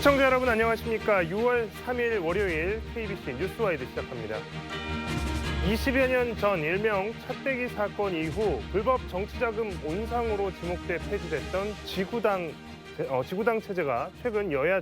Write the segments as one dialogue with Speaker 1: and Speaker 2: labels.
Speaker 1: 시청자 여러분 안녕하십니까. 6월 3일 월요일 KBC 뉴스와이드 시작합니다. 20여 년 전 일명 차떼기 사건 이후 불법 정치자금 온상으로 지목돼 폐지됐던 지구당 체제가 최근 여야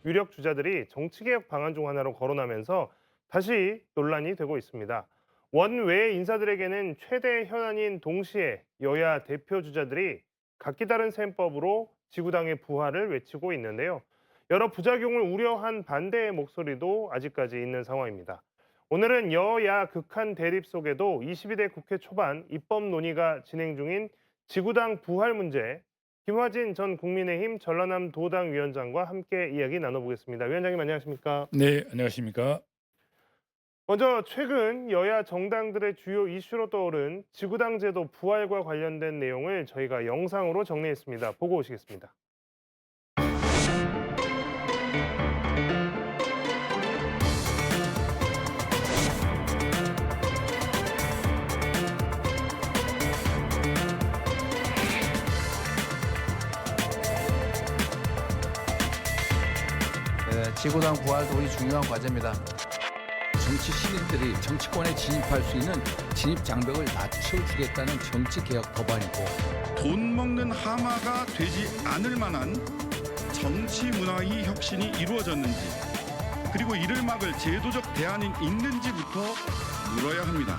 Speaker 1: 유력 주자들이 정치개혁 방안 중 하나로 거론하면서 다시 논란이 되고 있습니다. 원외 인사들에게는 최대 현안인 동시에 여야 대표 주자들이 각기 다른 셈법으로 지구당의 부활을 외치고 있는데요. 여러 부작용을 우려한 반대의 목소리도 아직까지 있는 상황입니다. 오늘은 여야 극한 대립 속에도 22대 국회 초반 입법 논의가 진행 중인 지구당 부활 문제, 김화진 전 국민의힘 전라남 도당 위원장과 함께 이야기 나눠보겠습니다. 위원장님 안녕하십니까?
Speaker 2: 네, 안녕하십니까?
Speaker 1: 먼저 최근 여야 정당들의 주요 이슈로 떠오른 지구당 제도 부활과 관련된 내용을 저희가 영상으로 정리했습니다. 보고 오시겠습니다.
Speaker 3: 지구당 부활도 우리 중요한 과제입니다.
Speaker 4: 정치 신인들이 정치권에 진입할 수 있는 진입 장벽을 낮춰주겠다는 정치개혁 법안이고,
Speaker 5: 돈 먹는 하마가 되지 않을 만한 정치 문화의 혁신이 이루어졌는지, 그리고 이를 막을 제도적 대안이 있는지부터 물어야 합니다.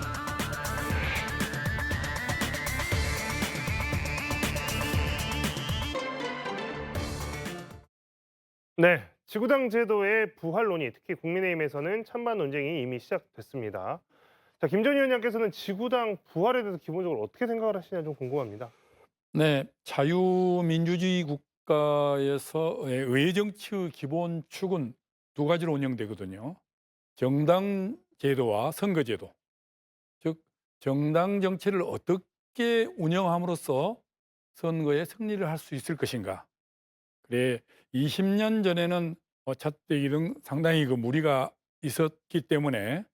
Speaker 1: 네, 지구당 제도의 부활 논의, 특히 국민의힘에서는 찬반 논쟁이 이미 시작됐습니다. 자, 김 전 위원장께서는 지구당 부활에 대해서 기본적으로 어떻게 생각을 하시냐 좀 궁금합니다.
Speaker 2: 네, 자유민주주의 국가에서의 의회 정치의 기본 축은 두 가지로 운영되거든요. 정당 제도와 선거 제도. 즉, 정당 정치를 어떻게 운영함으로써 선거에 승리를 할 수 있을 것인가. 그래, 20년 전에는 차떼기 등 상당히 그 무리가 있었기 때문에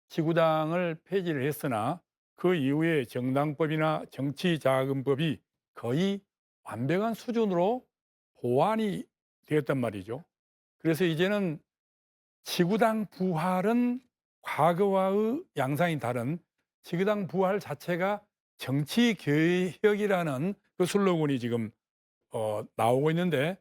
Speaker 2: 지구당을 폐지를 했으나 그 이후에 정당법이나 정치자금법이 거의 완벽한 수준으로 보완이 되었단 말이죠. 그래서 이제는 지구당 부활은 과거와의 양상이 다른 지구당 부활 자체가 정치개혁이라는 그 슬로건이 지금 나오고 있는데,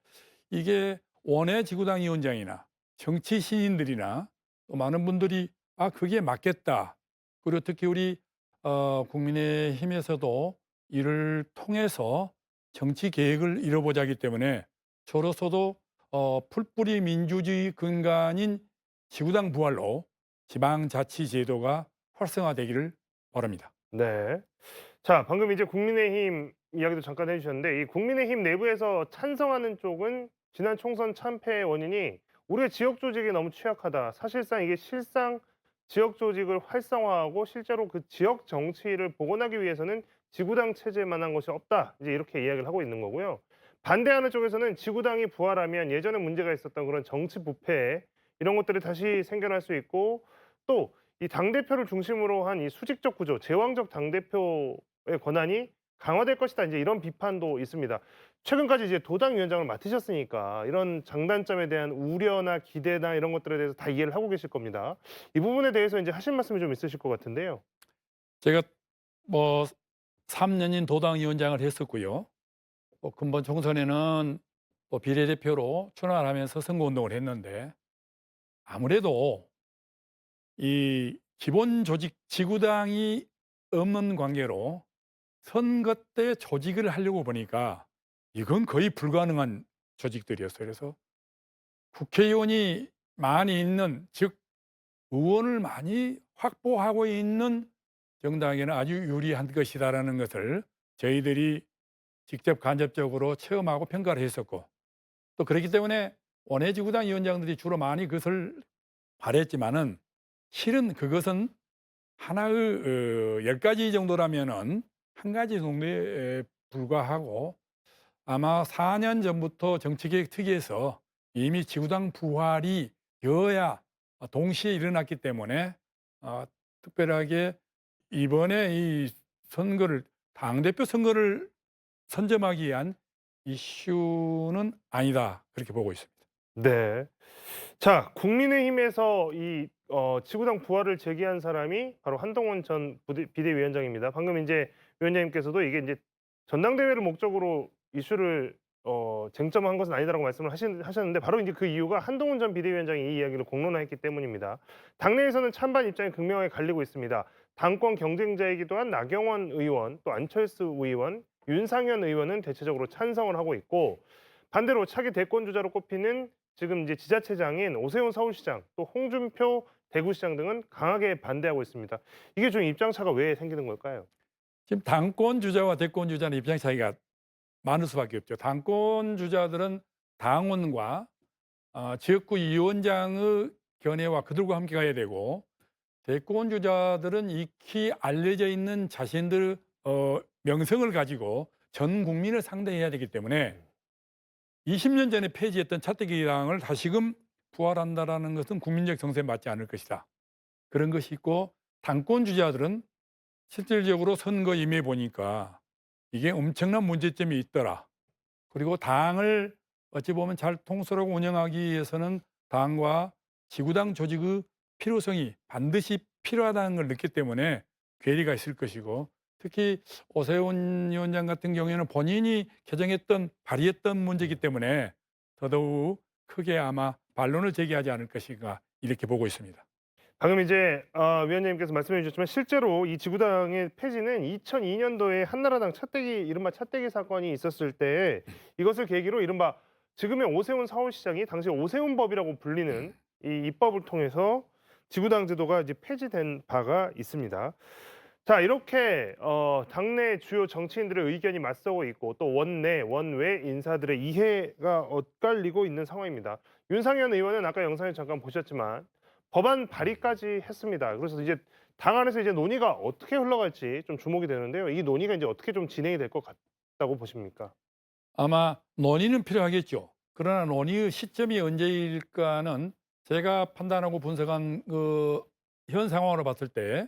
Speaker 2: 이게 원외 지구당 위원장이나 정치 시인들이나 또 많은 분들이 그게 맞겠다. 그리고 특히 우리 국민의힘에서도 이를 통해서 정치 계획을 이뤄보자기 때문에 저로서도 풀뿌리 민주주의 근간인 지구당 부활로 지방자치제도가 활성화되기를 바랍니다.
Speaker 1: 네. 자, 방금 이제 국민의힘 이야기도 잠깐 해주셨는데 이 국민의힘 내부에서 찬성하는 쪽은 지난 총선 참패의 원인이 우리의 지역 조직이 너무 취약하다. 사실상 이게 실상 지역 조직을 활성화하고 실제로 그 지역 정치를 복원하기 위해서는 지구당 체제만한 것이 없다. 이제 이렇게 이야기를 하고 있는 거고요. 반대하는 쪽에서는 지구당이 부활하면 예전에 문제가 있었던 그런 정치 부패 이런 것들이 다시 생겨날 수 있고 또 이 당대표를 중심으로 한 이 수직적 구조, 제왕적 당대표의 권한이 강화될 것이다. 이제 이런 비판도 있습니다. 최근까지 이제 도당 위원장을 맡으셨으니까 이런 장단점에 대한 우려나 기대나 이런 것들에 대해서 다 이해를 하고 계실 겁니다. 이 부분에 대해서 이제 하실 말씀이 좀 있으실 것 같은데요.
Speaker 2: 제가 뭐 3년인 도당 위원장을 했었고요. 근본 총선에는 비례대표로 출마를 하면서 선거운동을 했는데, 아무래도 이 기본 조직 지구당이 없는 관계로 선거 때 조직을 하려고 보니까 이건 거의 불가능한 조직들이었어요. 그래서 국회의원이 많이 있는, 즉 의원을 많이 확보하고 있는 정당에는 아주 유리한 것이다라는 것을 저희들이 직접 간접적으로 체험하고 평가를 했었고, 또 그렇기 때문에 원외지구당 위원장들이 주로 많이 그것을 바랬지만은 실은 그것은 하나의 10가지 정도라면은 한 가지 정도에 불과하고, 아마 4년 전부터 정치개혁 특위에서 이미 지구당 부활이 여야 동시에 일어났기 때문에 특별하게 이번에 이 선거를, 당대표 선거를 선점하기 위한 이슈는 아니다, 그렇게 보고 있습니다.
Speaker 1: 네. 자, 국민의힘에서 이 지구당 부활을 제기한 사람이 바로 한동훈 전 비대위원장입니다. 방금 이제 위원장님께서도 이게 이제 전당대회를 목적으로 이슈를 쟁점한 것은 아니다라고 말씀을 하셨는데 바로 이제 그 이유가 한동훈 전 비대위원장이 이 이야기를 공론화했기 때문입니다. 당내에서는 찬반 입장이 극명하게 갈리고 있습니다. 당권 경쟁자이기도 한 나경원 의원, 또 안철수 의원, 윤상현 의원은 대체적으로 찬성을 하고 있고 반대로 차기 대권 주자로 꼽히는 지금 이제 지자체장인 오세훈 서울시장, 또 홍준표 대구시장 등은 강하게 반대하고 있습니다. 이게 좀 입장 차가 왜 생기는 걸까요?
Speaker 2: 지금 당권 주자와 대권 주자는 입장 차이가 많을 수밖에 없죠. 당권 주자들은 당원과 지역구 위원장의 견해와 그들과 함께 가야 되고, 대권 주자들은 익히 알려져 있는 자신들 명성을 가지고 전 국민을 상대해야 되기 때문에 20년 전에 폐지했던 차떼기당을 다시금 부활한다라는 것은 국민적 정서에 맞지 않을 것이다. 그런 것이 있고, 당권 주자들은 실질적으로 선거 임해 보니까 이게 엄청난 문제점이 있더라. 그리고 당을 어찌 보면 잘 통솔하고 운영하기 위해서는 당과 지구당 조직의 필요성이 반드시 필요하다는 걸 느꼈기 때문에 괴리가 있을 것이고, 특히 오세훈 위원장 같은 경우에는 본인이 발의했던 문제이기 때문에 더더욱 크게 아마 반론을 제기하지 않을 것인가 이렇게 보고 있습니다.
Speaker 1: 방금 이제 위원장님께서 말씀해 주셨지만 실제로 이 지구당의 폐지는 2002년도에 한나라당 이른바 차떼기 사건이 있었을 때 이것을 계기로 이른바 지금의 오세훈 서울시장이 당시 오세훈법이라고 불리는 이 입법을 통해서 지구당 제도가 이제 폐지된 바가 있습니다. 자, 이렇게 당내 주요 정치인들의 의견이 맞서고 있고 또 원내, 원외 인사들의 이해가 엇갈리고 있는 상황입니다. 윤상현 의원은 아까 영상을 잠깐 보셨지만 법안 발의까지 했습니다. 그래서 이제 당 안에서 이제 논의가 어떻게 흘러갈지 좀 주목이 되는데요. 이 논의가 이제 어떻게 좀 진행이 될 것 같다고 보십니까?
Speaker 2: 아마 논의는 필요하겠죠. 그러나 논의의 시점이 언제일까는 제가 판단하고 분석한 현 상황으로 봤을 때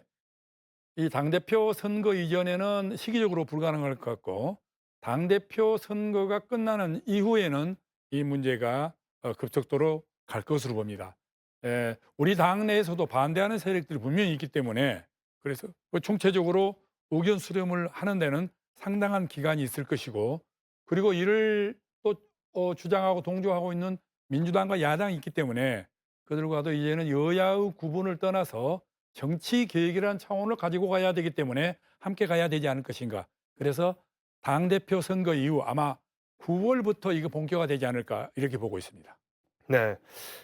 Speaker 2: 이 당대표 선거 이전에는 시기적으로 불가능할 것 같고, 당대표 선거가 끝나는 이후에는 이 문제가 급속도로 갈 것으로 봅니다. 우리 당 내에서도 반대하는 세력들이 분명히 있기 때문에, 그래서 총체적으로 의견 수렴을 하는 데는 상당한 기간이 있을 것이고, 그리고 이를 또 주장하고 동조하고 있는 민주당과 야당이 있기 때문에 그들과도 이제는 여야의 구분을 떠나서 정치 계획이라는 차원을 가지고 가야 되기 때문에 함께 가야 되지 않을 것인가. 그래서 당대표 선거 이후 아마 9월부터 이거 본격화되지 않을까 이렇게 보고 있습니다.
Speaker 1: 네.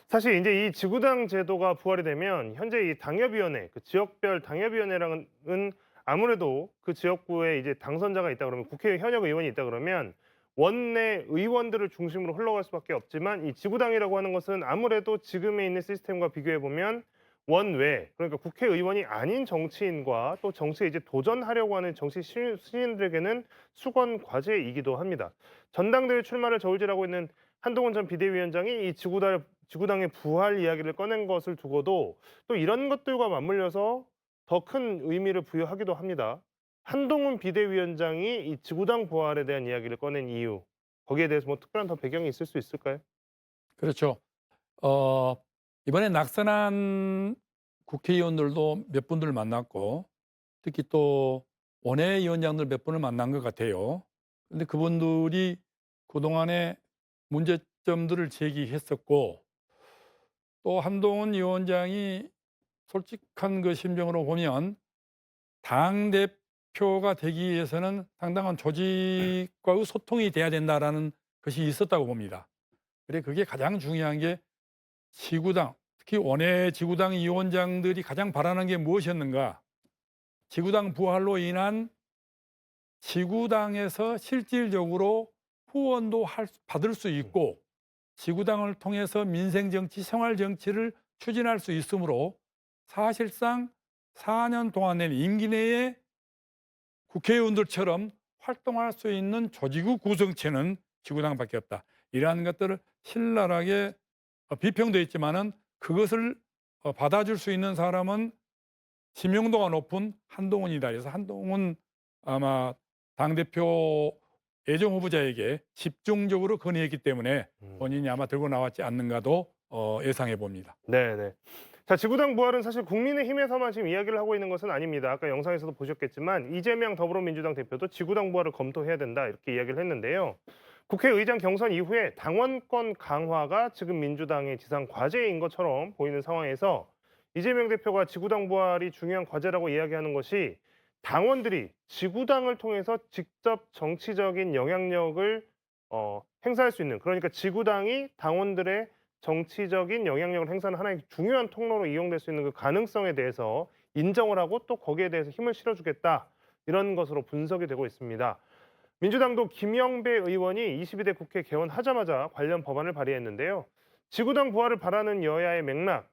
Speaker 1: 사실 이제 이 지구당 제도가 부활이 되면 현재 이 당협위원회, 그 지역별 당협위원회랑은 아무래도 그 지역구에 이제 당선자가 있다 그러면 국회 현역 의원이 있다 그러면 원내 의원들을 중심으로 흘러갈 수밖에 없지만 이 지구당이라고 하는 것은 아무래도 지금에 있는 시스템과 비교해 보면 원외, 그러니까 국회의원이 아닌 정치인과 또 정치에 이제 도전하려고 하는 정치 신인들에게는 수건 과제이기도 합니다. 전당대회 출마를 저울질하고 있는 한동훈 전 비대위원장이 이 지구당의 부활 이야기를 꺼낸 것을 두고도 또 이런 것들과 맞물려서 더 큰 의미를 부여하기도 합니다. 한동훈 비대위원장이 이 지구당 부활에 대한 이야기를 꺼낸 이유, 거기에 대해서 뭐 특별한 더 배경이 있을 수 있을까요?
Speaker 2: 그렇죠. 이번에 낙선한 국회의원들도 몇 분들 만났고, 특히 또 원외위원장들 몇 분을 만난 것 같아요. 그런데 그분들이 그동안의 문제점들을 제기했었고, 또 한동훈 위원장이 솔직한 그 심정으로 보면 당대표가 되기 위해서는 상당한 조직과의 소통이 돼야 된다라는 것이 있었다고 봅니다. 그게 가장 중요한 게 지구당, 특히 원외 지구당 위원장들이 가장 바라는 게 무엇이었는가? 지구당 부활로 인한 지구당에서 실질적으로 후원도 받을 수 있고 지구당을 통해서 민생정치, 생활정치를 추진할 수 있으므로 사실상 4년 동안 낸 임기 내에 국회의원들처럼 활동할 수 있는 조직의 구성체는 지구당밖에 없다. 이러한 것들을 신랄하게 비평되어 있지만은 그것을 받아줄 수 있는 사람은 지명도가 높은 한동훈이다. 그래서 한동훈 아마 당대표 애정 후보자에게 집중적으로 건의했기 때문에 본인이 아마 들고 나왔지 않는가도 예상해 봅니다.
Speaker 1: 네네. 자, 지구당 부활은 사실 국민의힘에서만 지금 이야기를 하고 있는 것은 아닙니다. 아까 영상에서도 보셨겠지만 이재명 더불어민주당 대표도 지구당 부활을 검토해야 된다 이렇게 이야기를 했는데요. 국회의장 경선 이후에 당원권 강화가 지금 민주당의 지상 과제인 것처럼 보이는 상황에서 이재명 대표가 지구당 부활이 중요한 과제라고 이야기하는 것이 당원들이 지구당을 통해서 직접 정치적인 영향력을 행사할 수 있는, 그러니까 지구당이 당원들의 정치적인 영향력을 행사하는 하나의 중요한 통로로 이용될 수 있는 그 가능성에 대해서 인정을 하고 또 거기에 대해서 힘을 실어주겠다 이런 것으로 분석이 되고 있습니다. 민주당도 김영배 의원이 22대 국회 개원하자마자 관련 법안을 발의했는데요. 지구당 부활을 바라는 여야의 맥락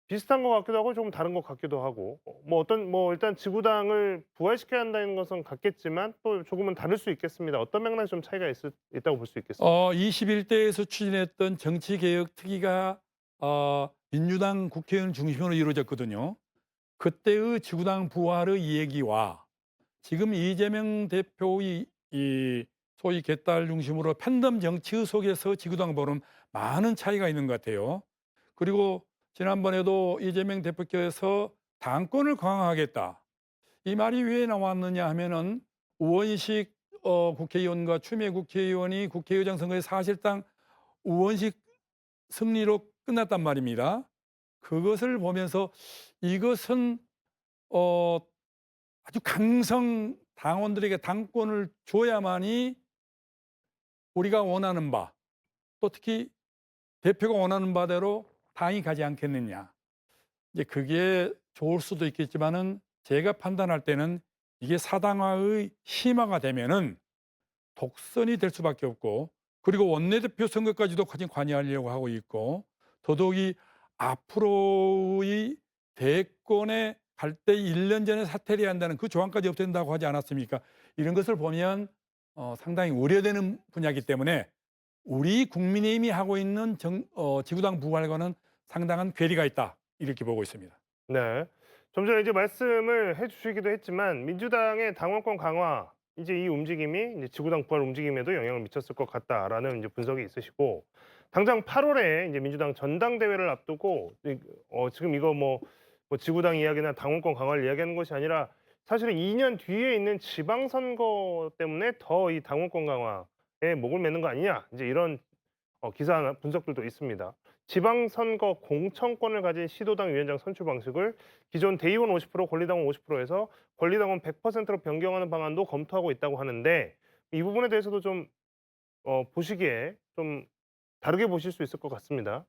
Speaker 1: 비슷한 것 같기도 하고 조금 다른 것 같기도 하고 일단 지구당을 부활시켜야 한다는 것은 같겠지만 또 조금은 다를 수 있겠습니다. 어떤 맥락이 좀 차이가 있다고 볼 수 있겠습니까?
Speaker 2: 21대에서 추진했던 정치개혁 특위가 민주당 국회의원 중심으로 이루어졌거든요. 그때의 지구당 부활의 얘기와 지금 이재명 대표의 이 소위 개딸 중심으로 팬덤 정치 속에서 지구당 보는 많은 차이가 있는 것 같아요. 그리고 지난번에도 이재명 대표께서 당권을 강화하겠다. 이 말이 왜 나왔느냐 하면은 우원식 국회의원과 추미애 국회의원이 국회의장 선거에 사실상 우원식 승리로 끝났단 말입니다. 그것을 보면서 이것은 아주 강성 당원들에게 당권을 줘야만이 우리가 원하는 바, 또 특히 대표가 원하는 바대로 당이 가지 않겠느냐. 이제 그게 좋을 수도 있겠지만은 제가 판단할 때는 이게 사당화의 심화가 되면은 독선이 될 수밖에 없고, 그리고 원내대표 선거까지도 관여하려고 하고 있고, 더더욱이 앞으로의 대권에 갈 때 1년 전에 사퇴를 해야 한다는 그 조항까지 없앤다고 하지 않았습니까? 이런 것을 보면 상당히 우려되는 분야이기 때문에 우리 국민의힘이 하고 있는 지구당 부활과는 상당한 괴리가 있다 이렇게 보고 있습니다.
Speaker 1: 네. 좀 전에 이제 말씀을 해주시기도 했지만 민주당의 당원권 강화 이제 이 움직임이 이제 지구당 부활 움직임에도 영향을 미쳤을 것 같다라는 이제 분석이 있으시고, 당장 8월에 이제 민주당 전당대회를 앞두고 지금 이거 뭐 지구당 이야기나 당원권 강화를 이야기하는 것이 아니라 사실은 2년 뒤에 있는 지방선거 때문에 더 이 당원권 강화에 목을 매는 거 아니냐 이제 이런 기사 분석들도 있습니다. 지방선거 공천권을 가진 시도당 위원장 선출 방식을 기존 대의원 50%, 권리당원 50%에서 권리당원 100%로 변경하는 방안도 검토하고 있다고 하는데 이 부분에 대해서도 좀 보시기에 좀 다르게 보실 수 있을 것 같습니다.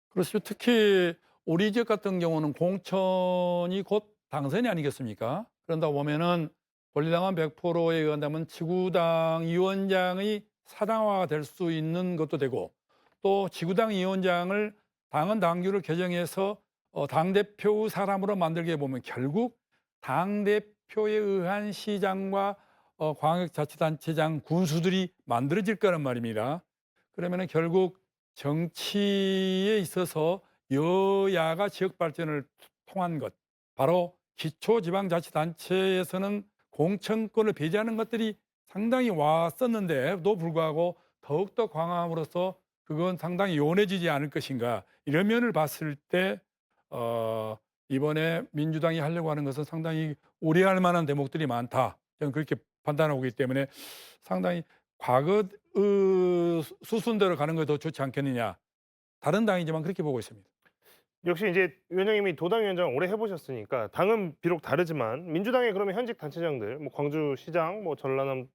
Speaker 2: 그렇죠. 특히 우리 지역 같은 경우는 공천이 곧 당선이 아니겠습니까? 그런다 보면은 권리당원 100%에 의한다면 지구당 위원장의 사당화가 될 수 있는 것도 되고, 또 지구당 위원장을 당헌 당규를 개정해서 당대표 사람으로 만들게 보면 결국 당대표에 의한 시장과 광역자치단체장 군수들이 만들어질 거란 말입니다. 그러면 결국 정치에 있어서 여야가 지역 발전을 통한 것, 바로 기초지방자치단체에서는 공천권을 배제하는 것들이 상당히 왔었는데도 불구하고 더욱더 강화함으로써 그건 상당히 요원해지지 않을 것인가, 이런 면을 봤을 때 이번에 민주당이 하려고 하는 것은 상당히 우려할 만한 대목들이 많다, 저는 그렇게 판단하고 있기 때문에 상당히 과거 수순대로 가는 것이 더 좋지 않겠느냐, 다른 당이지만 그렇게 보고 있습니다.
Speaker 1: 역시 이제 위원장님이 도당위원장 오래 해보셨으니까 당은 비록 다르지만 민주당의 그러면 현직 단체장들, 뭐 광주시장, 뭐 전라남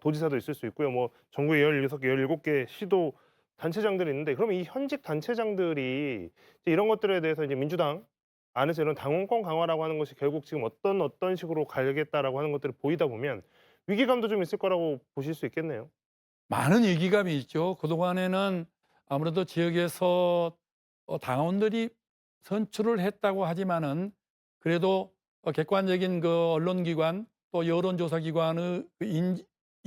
Speaker 1: 도지사도 있을 수 있고요. 뭐 전국에 16개, 17개 시도 단체장들이 있는데, 그러면 이 현직 단체장들이 이제 이런 것들에 대해서 이제 민주당 안에서 이런 당원권 강화라고 하는 것이 결국 지금 어떤 식으로 가겠다라고 하는 것들을 보이다 보면 위기감도 좀 있을 거라고 보실 수 있겠네요.
Speaker 2: 많은 위기감이 있죠. 그동안에는 아무래도 지역에서 당원들이 선출을 했다고 하지만은 그래도 객관적인 그 언론기관 또 여론조사기관의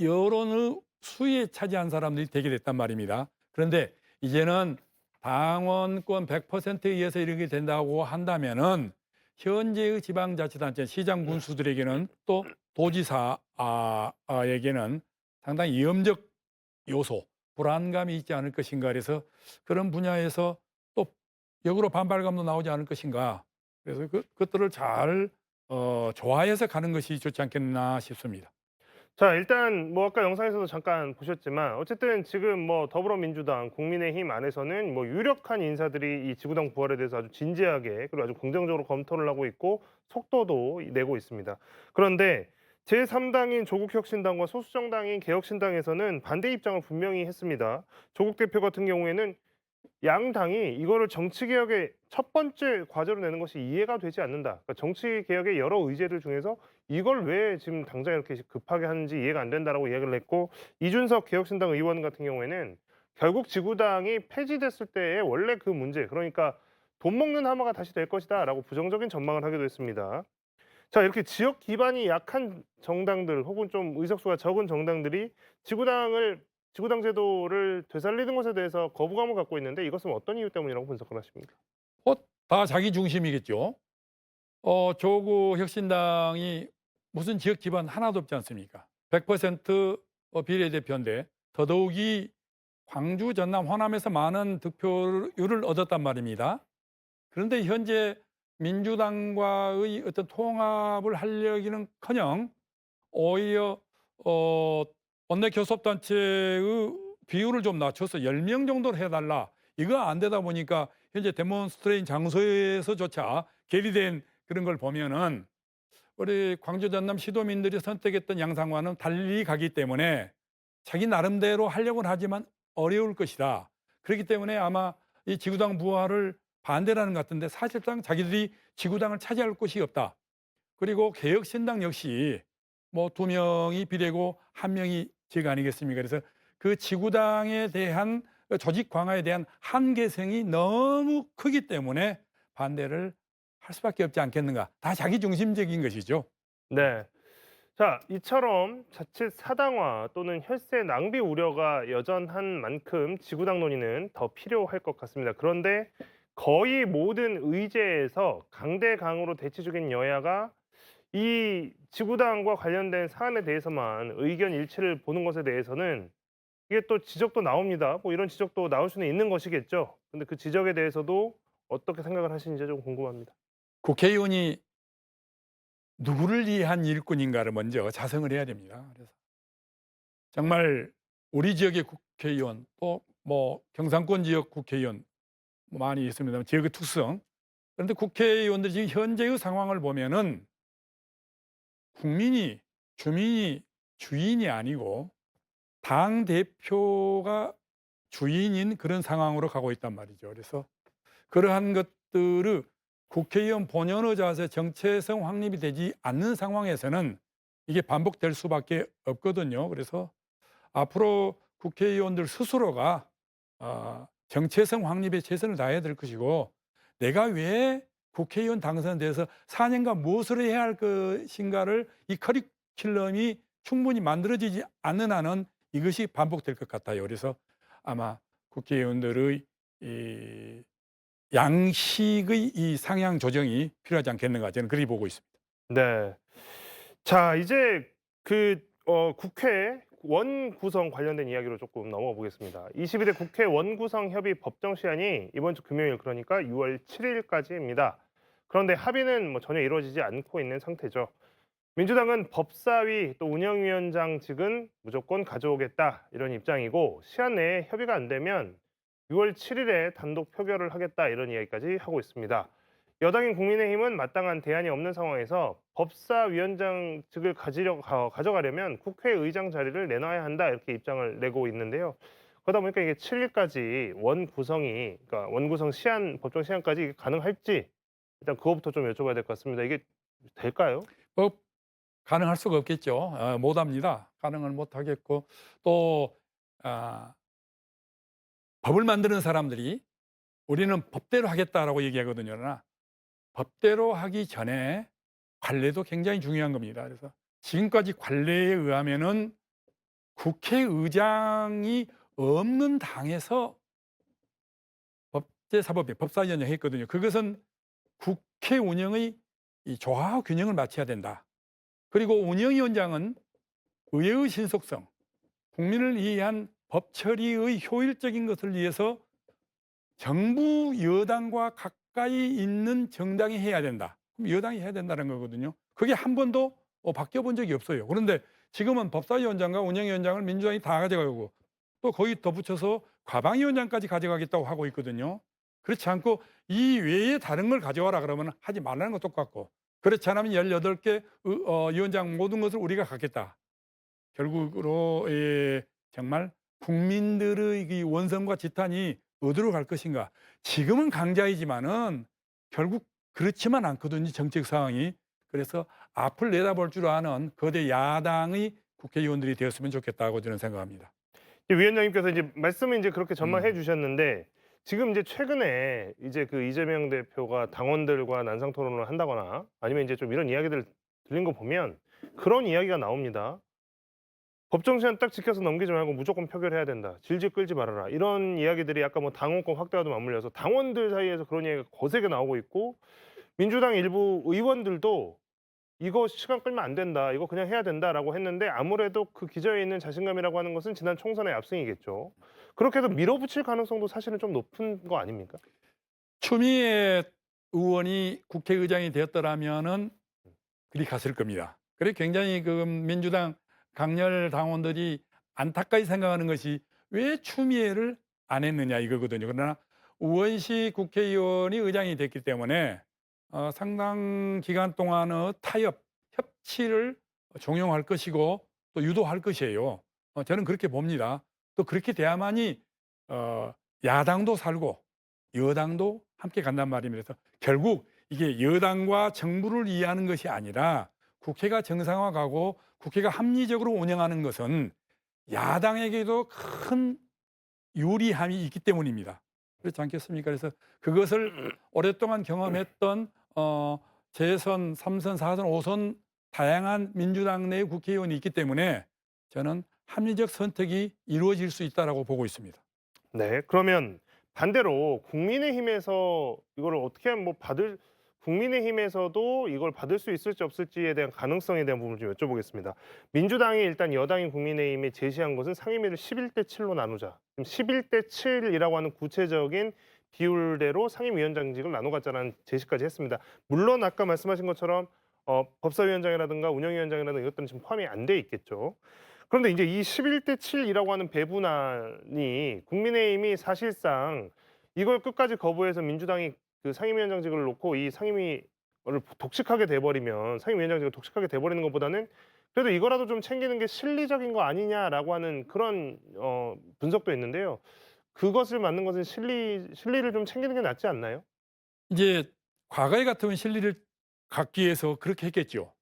Speaker 2: 여론의 수위에 차지한 사람들이 되게 됐단 말입니다. 그런데 이제는 당원권 100%에 의해서 이렇게 된다고 한다면은 현재의 지방자치단체 시장 군수들에게는 또 도지사에게는 상당히 위험적 요소, 불안감이 있지 않을 것인가. 그래서 그런 분야에서 또 역으로 반발감도 나오지 않을 것인가. 그래서 그것들을 잘 조화해서 가는 것이 좋지 않겠나 싶습니다.
Speaker 1: 자, 일단 뭐 아까 영상에서도 잠깐 보셨지만 어쨌든 지금 뭐 더불어민주당, 국민의힘 안에서는 뭐 유력한 인사들이 이 지구당 부활에 대해서 아주 진지하게 그리고 아주 긍정적으로 검토를 하고 있고 속도도 내고 있습니다. 그런데 제3당인 조국혁신당과 소수정당인 개혁신당에서는 반대 입장을 분명히 했습니다. 조국 대표 같은 경우에는 양 당이 이거를 정치 개혁의 첫 번째 과제로 내는 것이 이해가 되지 않는다. 그러니까 정치 개혁의 여러 의제들 중에서 이걸 왜 지금 당장 이렇게 급하게 하는지 이해가 안 된다라고 이야기를 했고, 이준석 개혁신당 의원 같은 경우에는 결국 지구당이 폐지됐을 때의 원래 그 문제, 그러니까 돈 먹는 하마가 다시 될 것이다라고 부정적인 전망을 하기도 했습니다. 자, 이렇게 지역 기반이 약한 정당들 혹은 좀 의석수가 적은 정당들이 지구당 제도를 되살리는 것에 대해서 거부감을 갖고 있는데 이것은 어떤 이유 때문이라고 분석을 하십니까?
Speaker 2: 다 자기 중심이겠죠. 조국 혁신당이 무슨 지역 기반 하나도 없지 않습니까? 100% 비례대표인데 더더욱이 광주, 전남, 호남에서 많은 득표율을 얻었단 말입니다. 그런데 현재 민주당과의 어떤 통합을 하려기는커녕 오히려 원내교섭단체의 비율을 좀 낮춰서 10명 정도로 해달라. 이거 안 되다 보니까 현재 데몬스트레인 장소에서조차 괴리된 그런 걸 보면은 우리 광주, 전남 시도민들이 선택했던 양상과는 달리 가기 때문에 자기 나름대로 하려고는 하지만 어려울 것이다. 그렇기 때문에 아마 이 지구당 부활을 반대라는 것 같은데 사실상 자기들이 지구당을 차지할 곳이 없다. 그리고 개혁신당 역시 뭐 2명이 비례고 1명이 적 아니겠습니까? 그래서 그 지구당에 대한 조직 강화에 대한 한계성이 너무 크기 때문에 반대를 할 수밖에 없지 않겠는가. 다 자기 중심적인 것이죠.
Speaker 1: 네. 자, 이처럼 자칫 사당화 또는 혈세 낭비 우려가 여전한 만큼 지구당 논의는 더 필요할 것 같습니다. 그런데 거의 모든 의제에서 강대강으로 대치 중인 여야가 이 지구당과 관련된 사안에 대해서만 의견 일치를 보는 것에 대해서는 이게 또 지적도 나옵니다. 뭐 이런 지적도 나올 수는 있는 것이겠죠. 근데 그 지적에 대해서도 어떻게 생각을 하시는지 좀 궁금합니다.
Speaker 2: 국회의원이 누구를 위한 일꾼인가를 먼저 자성을 해야 됩니다. 그래서 정말 우리 지역의 국회의원 또 뭐 경상권 지역 국회의원 많이 있습니다. 지역의 특성. 그런데 국회의원들이 지금 현재의 상황을 보면은 국민이, 주민이 주인이 아니고 당 대표가 주인인 그런 상황으로 가고 있단 말이죠. 그래서 그러한 것들을 국회의원 본연의 자세, 정체성 확립이 되지 않는 상황에서는 이게 반복될 수밖에 없거든요. 그래서 앞으로 국회의원들 스스로가 정체성 확립에 최선을 다해야 될 것이고, 내가 왜 국회의원 당선돼서 4년간 무엇을 해야 할 것인가를 이 커리큘럼이 충분히 만들어지지 않는 한은 이것이 반복될 것 같아요. 그래서 아마 국회의원들의 이 양식의 이 상향 조정이 필요하지 않겠는가, 저는 그렇게 보고 있습니다.
Speaker 1: 네. 자, 이제 국회 원구성 관련된 이야기로 조금 넘어가 보겠습니다. 22대 국회 원구성 협의 법정 시한이 이번 주 금요일, 그러니까 6월 7일까지입니다. 그런데 합의는 뭐 전혀 이루어지지 않고 있는 상태죠. 민주당은 법사위 또 운영위원장직은 무조건 가져오겠다 이런 입장이고, 시한 내에 협의가 안 되면 6월 7일에 단독 표결을 하겠다 이런 이야기까지 하고 있습니다. 여당인 국민의힘은 마땅한 대안이 없는 상황에서 법사위원장직을 가져가려면 국회의장 자리를 내놔야 한다 이렇게 입장을 내고 있는데요. 그러다 보니까 이게 7일까지 그러니까 원구성 시한, 법정 시한까지 가능할지 일단 그거부터 좀 여쭤봐야 될 것 같습니다. 이게 될까요?
Speaker 2: 가능할 수가 없겠죠. 못합니다. 가능을 못하겠고, 또 법을 만드는 사람들이 우리는 법대로 하겠다라고 얘기하거든요. 그러나 법대로 하기 전에 관례도 굉장히 중요한 겁니다. 그래서 지금까지 관례에 의하면은 국회의장이 없는 당에서 법제사법위, 법사위원장 했거든요. 그것은 국회 운영의 이 조화 균형을 맞춰야 된다. 그리고 운영위원장은 의회의 신속성, 국민을 위한 법 처리의 효율적인 것을 위해서 정부 여당과 가까이 있는 정당이 해야 된다. 그럼 여당이 해야 된다는 거거든요. 그게 한 번도 바뀌어 본 적이 없어요. 그런데 지금은 법사위원장과 운영위원장을 민주당이 다 가져가고 또 거기 덧붙여서 과방위원장까지 가져가겠다고 하고 있거든요. 그렇지 않고 이 외에 다른 걸 가져와라 그러면 하지 말라는 거 똑같고, 그렇지 않으면 18개 위원장 모든 것을 우리가 갖겠다. 결국으로 정말 국민들의 이 원성과 지탄이 어디로 갈 것인가. 지금은 강자이지만은 결국 그렇지만 않거든요, 정책 상황이. 그래서 앞을 내다볼 줄 아는 거대 야당의 국회의원들이 되었으면 좋겠다고 저는 생각합니다.
Speaker 1: 위원장님께서 이제 말씀을 이제 그렇게 전망해 주셨는데, 지금 이제 최근에 이제 그 이재명 대표가 당원들과 난상 토론을 한다거나 아니면 이제 좀 이런 이야기들 들린 거 보면 그런 이야기가 나옵니다. 법정 시한 딱 지켜서 넘기지 말고 무조건 표결해야 된다. 질질 끌지 말아라. 이런 이야기들이 약간 뭐 당원권 확대와도 맞물려서 당원들 사이에서 그런 이야기가 거세게 나오고 있고, 민주당 일부 의원들도 이거 시간 끌면 안 된다. 이거 그냥 해야 된다라고 했는데, 아무래도 그 기저에 있는 자신감이라고 하는 것은 지난 총선의 압승이겠죠. 그렇게 해서 밀어붙일 가능성도 사실은 좀 높은 거 아닙니까?
Speaker 2: 추미애 의원이 국회의장이 되었더라면은 그리 갔을 겁니다. 그래 굉장히 그 민주당 강렬 당원들이 안타까이 생각하는 것이 왜 추미애를 안 했느냐 이거거든요. 그러나 우원식 국회의원이 의장이 됐기 때문에 상당 기간 동안의 타협, 협치를 종용할 것이고 또 유도할 것이에요. 저는 그렇게 봅니다. 또 그렇게 돼야만이 야당도 살고 여당도 함께 간단 말입니다. 그래서 결국 이게 여당과 정부를 이해하는 것이 아니라 국회가 정상화가고 국회가 합리적으로 운영하는 것은 야당에게도 큰 유리함이 있기 때문입니다. 그렇지 않겠습니까? 그래서 그것을 오랫동안 경험했던 재선, 3선, 4선, 5선 다양한 민주당 내 국회의원이 있기 때문에 저는 합리적 선택이 이루어질 수 있다고 보고 있습니다.
Speaker 1: 네, 그러면 반대로 국민의힘에서 이걸 어떻게 하면 국민의힘에서도 이걸 받을 수 있을지 없을지에 대한 가능성에 대한 부분을 좀 여쭤보겠습니다. 민주당이 일단 여당인 국민의힘이 제시한 것은 상임위를 11대 7로 나누자. 11대 7이라고 하는 구체적인 비율대로 상임위원장직을 나눠 갖자는 제시까지 했습니다. 물론 아까 말씀하신 것처럼 법사위원장이라든가 운영위원장이라든가 이것들은 지금 포함이 안 돼 있겠죠. 그런데 이제 이 11대 7이라고 하는 배분안이 국민의힘이 사실상 이걸 끝까지 거부해서 민주당이 그 상임위원장직을 놓고 이 상임위를 독식하게 돼버리면, 상임위원장직을 독식하게 돼버리는 것보다는 그래도 이거라도 좀 챙기는 게 실리적인 거 아니냐라고 하는 그런 분석도 있는데요. 그것을 맞는 것은 실리를 좀 챙기는 게 낫지 않나요?
Speaker 2: 이제 과거에 같으면 실리를 갖기 위해서 그렇게 했겠죠.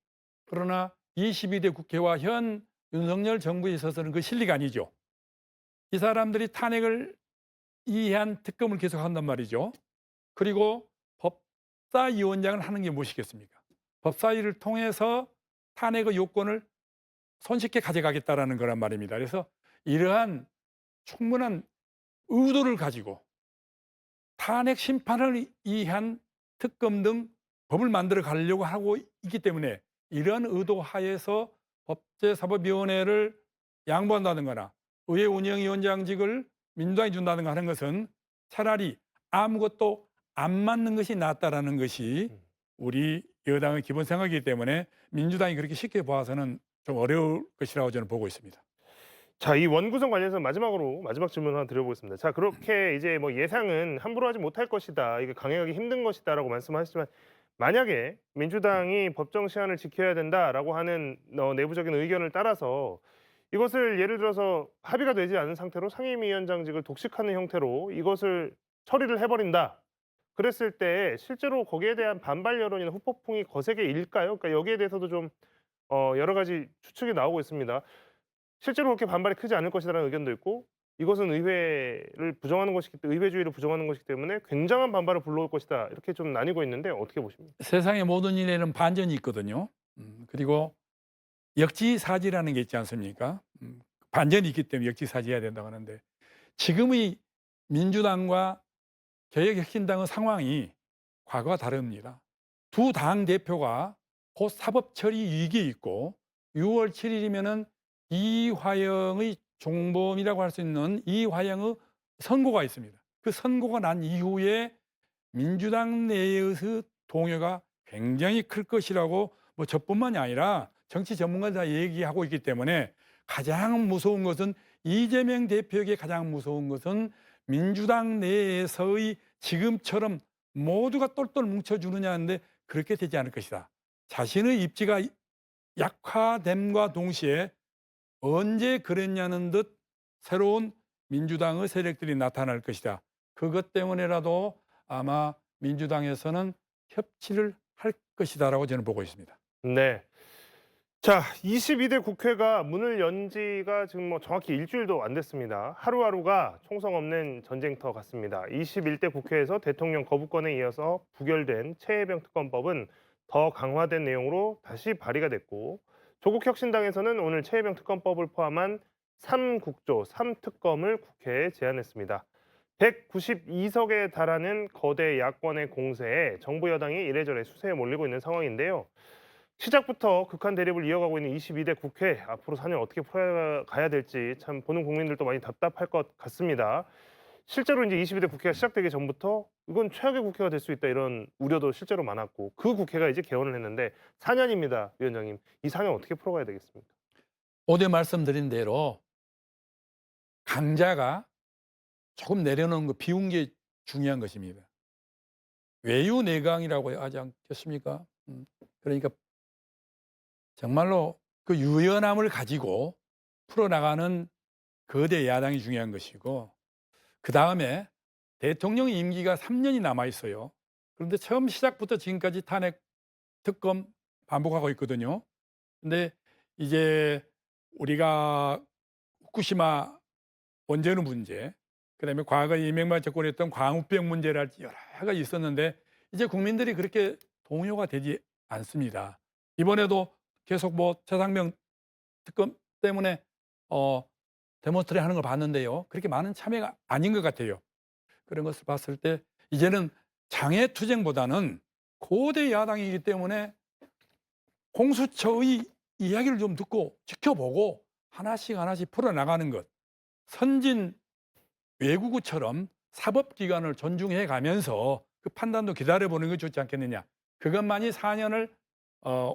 Speaker 2: 그러나 22대 국회와 현 윤석열 정부에 있어서는 그 실리가 아니죠. 이 사람들이 탄핵을 이해한 특검을 계속한단 말이죠. 그리고 법사위원장을 하는 게 무엇이겠습니까? 법사위를 통해서 탄핵의 요건을 손쉽게 가져가겠다라는 거란 말입니다. 그래서 이러한 충분한 의도를 가지고 탄핵 심판을 위한 특검 등 법을 만들어 가려고 하고 있기 때문에 이런 의도 하에서 법제사법위원회를 양보한다든가 의회 운영위원장직을 민주당이 준다든가 하는 것은 차라리 아무것도 안 맞는 것이 낫다라는 것이 우리 여당의 기본 생각이기 때문에 민주당이 그렇게 쉽게 봐서는 좀 어려울 것이라고 저는 보고 있습니다.
Speaker 1: 자, 이 원구성 관련해서 마지막 질문 하나 드려보겠습니다. 자, 그렇게 이제 뭐 예상은 함부로 하지 못할 것이다, 이게 강행하기 힘든 것이다라고 말씀하시지만, 만약에 민주당이 법정 시한을 지켜야 된다라고 하는 내부적인 의견을 따라서 이것을 예를 들어서 합의가 되지 않은 상태로 상임위원장직을 독식하는 형태로 이것을 처리를 해버린다. 그랬을 때 실제로 거기에 대한 반발 여론이나 후폭풍이 거세게 일까요? 그러니까 여기에 대해서도 좀 여러 가지 추측이 나오고 있습니다. 실제로 그렇게 반발이 크지 않을 것이라는 의견도 있고, 이것은 의회를 부정하는 것이기 때문에, 의회주의를 부정하는 것이기 때문에 굉장한 반발을 불러올 것이다, 이렇게 좀 나뉘고 있는데 어떻게 보십니까?
Speaker 2: 세상의 모든 일에는 반전이 있거든요. 그리고 역지사지라는 게 있지 않습니까? 반전이 있기 때문에 역지사지해야 된다고 하는데, 지금의 민주당과 개혁혁신당의 상황이 과거와 다릅니다. 두 당 대표가 곧 사법 처리 위기에 있고 6월 7일이면은 이화영의 종범이라고 할 수 있는 이화영의 선고가 있습니다. 그 선고가 난 이후에 민주당 내에서 동요가 굉장히 클 것이라고 뭐 저뿐만이 아니라 정치 전문가들 다 얘기하고 있기 때문에 가장 무서운 것은 이재명 대표에게 가장 무서운 것은 민주당 내에서의 지금처럼 모두가 똘똘 뭉쳐주느냐는데 그렇게 되지 않을 것이다. 자신의 입지가 약화됨과 동시에 언제 그랬냐는 듯 새로운 민주당의 세력들이 나타날 것이다. 그것 때문에라도 아마 민주당에서는 협치를 할 것이다라고 저는 보고 있습니다.
Speaker 1: 네. 자, 22대 국회가 문을 연 지가 지금 뭐 정확히 일주일도 안 됐습니다. 하루하루가 총성 없는 전쟁터 같습니다. 21대 국회에서 대통령 거부권에 이어서 부결된 최혜병 특검법은 더 강화된 내용으로 다시 발의가 됐고, 조국혁신당에서는 오늘 최혜병 특검법을 포함한 3국조 3특검을 국회에 제안했습니다. 192석에 달하는 거대 야권의 공세에 정부 여당이 이래저래 수세에 몰리고 있는 상황인데요. 시작부터 극한 대립을 이어가고 있는 22대 국회, 앞으로 4년 어떻게 풀어가야 될지 참 보는 국민들도 많이 답답할 것 같습니다. 실제로 이제 22대 국회가 시작되기 전부터 이건 최악의 국회가 될 수 있다 이런 우려도 실제로 많았고, 그 국회가 이제 개원을 했는데 4년입니다, 위원장님. 이 4년 어떻게 풀어가야 되겠습니까?
Speaker 2: 어제 말씀드린 대로 강자가 조금 내려놓은 거 비운 게 중요한 것입니다. 외유내강이라고 하지 않겠습니까? 그러니까 정말로 그 유연함을 가지고 풀어나가는 거대 야당이 중요한 것이고, 그 다음에 대통령 임기가 3년이 남아 있어요. 그런데 처음 시작부터 지금까지 탄핵 특검 반복하고 있거든요. 근데 이제 우리가 후쿠시마 원전의 문제, 그다음에 과거에 이명박 정권이 했던 광우병 문제랄지 여러 가지 있었는데 이제 국민들이 그렇게 동요가 되지 않습니다. 이번에도 계속 뭐 최상병 특검 때문에 데몬스트레이션 하는 걸 봤는데요. 그렇게 많은 참여가 아닌 것 같아요. 그런 것을 봤을 때 이제는 장애투쟁보다는 고대 야당이기 때문에 공수처의 이야기를 좀 듣고 지켜보고 하나씩 하나씩 풀어나가는 것. 선진 외국처럼 사법기관을 존중해 가면서 그 판단도 기다려보는 게 좋지 않겠느냐. 그것만이 4년을